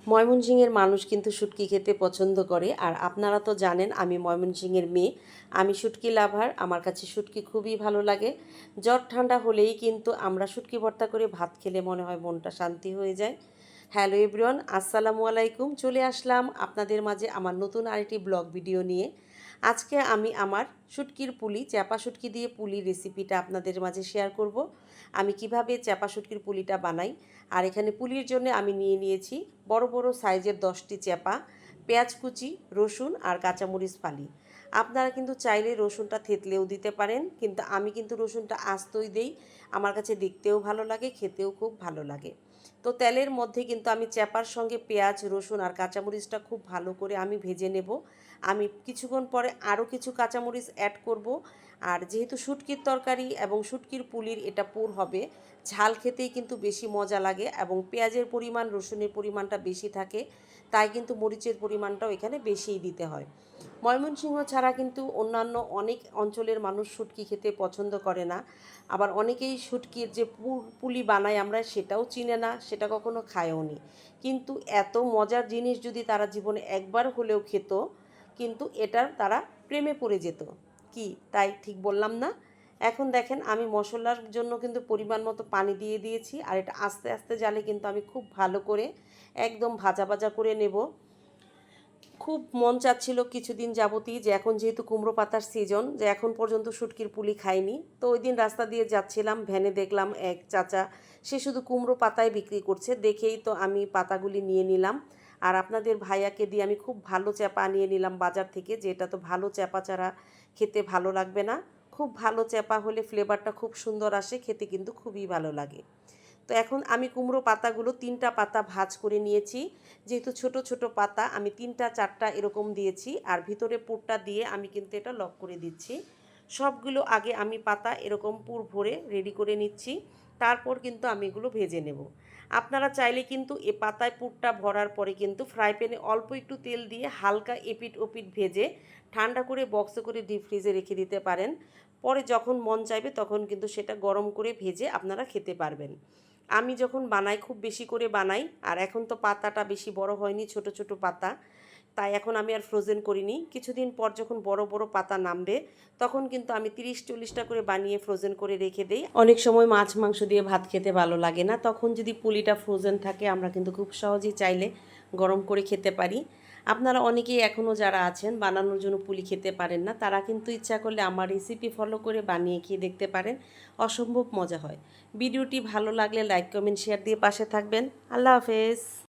ময়মনসিংহের মানুষ কিন্তু শুটকি খেতে পছন্দ করে। আর আপনারা তো জানেন আমি ময়মনসিংহের মেয়ে, আমি শুটকি লাভার। আমার কাছে শুটকি খুবই ভালো লাগে। জ্বর ঠান্ডা হলেই কিন্তু আমরা শুটকি ভর্তা করে ভাত খেলে মনে হয় মনটা শান্তি হয়ে যায়। হ্যালো এভরিওয়ান, আসসালামু আলাইকুম। চলে আসলাম আপনাদের মাঝে আমার নতুন আরেকটি ব্লগ ভিডিও নিয়ে। আজকে আমি আমার শুটকির পুলি, চ্যাপা শুটকি দিয়ে পুলির রেসিপিটা আপনাদের মাঝে শেয়ার করব। আমি কিভাবে চ্যাপা শুটকির পুলিটা বানাই। আর এখানে পুলির জন্য আমি নিয়ে নিয়েছি বড় বড় সাইজের 10টি চ্যাপা, পেঁয়াজ কুচি, রসুন আর কাঁচামরিচ ফালি। আপনারা কিন্তু চাইলে রসুনটা থেতলেও দিতে পারেন, কিন্তু আমি কিন্তু রসুনটা আস্তই দেই। আমার কাছে দেখতেও ভালো লাগে, খেতেও খুব ভালো লাগে। তো তেলের মধ্যে কিন্তু আমি চ্যাপার সঙ্গে পেঁয়াজ, রসুন আর কাঁচামরিচটা খুব ভালো করে আমি ভেজে নেব। আমি কিছুক্ষণ পরে আরও কিছু কাঁচামরিচ অ্যাড করব। আর যেহেতু শুটকির তরকারি এবং শুটকির পুলির এটা পুর হবে, ঝাল খেতেই কিন্তু বেশি মজা লাগে এবং পেঁয়াজের পরিমাণ, রসুনের পরিমাণটা বেশি থাকে, তাই কিন্তু মরিচের পরিমাণটাও এখানে বেশিই দিতে হয়। ময়মনসিংহ ছাড়া কিন্তু অন্যান্য অনেক অঞ্চলের মানুষ শুটকি খেতে পছন্দ করে না। আবার অনেকেই শুটকির যে পুলি বানাই আমরা সেটাও চিনে না, সেটা কখনো খায়ও নি। কিন্তু এত মজার জিনিস যদি তারা জীবনে একবার হলেও খেত, কিন্তু এটার তারা প্রেমে পড়ে যেত। কি তাই ঠিক বললাম না? এখন দেখেন আমি মশলার জন্য কিন্তু পরিমাণ মতো পানি দিয়ে দিয়েছি। আর এটা আস্তে আস্তে জালে কিন্তু আমি খুব ভালো করে একদম ভাজা ভাজা করে নেব। খুব মন চাচ্ছিল কিছুদিন যাবতই যে এখন যেহেতু কুমড়ো পাতার সিজন, যে এখন পর্যন্ত শুটকির পুলি খাইনি। তো ওই দিন রাস্তা দিয়ে যাচ্ছিলাম, ভ্যানে দেখলাম এক চাচা, সে শুধু কুমড়ো পাতায় বিক্রি করছে। দেখেই তো আমি পাতাগুলি নিয়ে নিলাম। আর আপনাদের ভাইয়াকে দিয়ে আমি খুব ভালো চ্যাপা নিয়ে নিলাম বাজার থেকে, যেটা তো ভালো চ্যাপা ছাড়া খেতে ভালো লাগবে না। খুব ভালো চ্যাপা হলে ফ্লেভারটা খুব সুন্দর আসে, খেতে কিন্তু খুবই ভালো লাগে। তো এখন আমি কুমড়ো পাতাগুলো 3টা পাতা ভাজ করে নিয়েছি। যেহেতু ছোট ছোট পাতা, আমি 3টা 4টা এরকম দিয়েছি। আর ভিতরে পুরটা দিয়ে আমি কিন্তু এটা লক করে দিচ্ছি। সবগুলো আগে আমি পাতা এরকম পুর ভরে রেডি করে নিচ্ছি। তারপর কিন্তু আমি এগুলো ভেজে নেব। আপনারা চাইলে কিন্তু এ পাতায় পুরটা ভরার পরে কিন্তু ফ্রাই প্যানে অল্প একটু তেল দিয়ে হালকা এপিট ওপিট ভেজে ঠান্ডা করে বক্সে করে ডিপ ফ্রিজে রেখে দিতে পারেন। পরে যখন মন চাইবে তখন কিন্তু সেটা গরম করে ভেজে আপনারা খেতে পারবেন। আমি যখন বানাই খুব বেশি করে বানাই। আর এখন তো পাতাটা বেশি বড় হয়নি, ছোট ছোট পাতা, তাই এখন আমি আর ফ্রোজেন করিনি। কিছুদিন পর যখন বড় বড় পাতা নামবে তখন কিন্তু আমি 30-40টা করে বানিয়ে ফ্রোজেন করে রেখে দিই। অনেক সময় মাছ মাংস দিয়ে ভাত খেতে ভালো লাগে না, তখন যদি পুলিটা ফ্রোজেন থাকে আমরা কিন্তু খুব সহজেই চাইলে গরম করে খেতে পারি। আপনারা অনেকেই এখনও যারা আছেন বানানোর জন্য পুলি খেতে পারেন না, তারা কিন্তু ইচ্ছা করলে আমার রেসিপি ফলো করে বানিয়ে খেয়ে দেখতে পারেন, অসম্ভব মজা হয়। ভিডিওটি ভালো লাগলে লাইক, কমেন্ট, শেয়ার দিয়ে পাশে থাকবেন। আল্লাহ হাফেজ।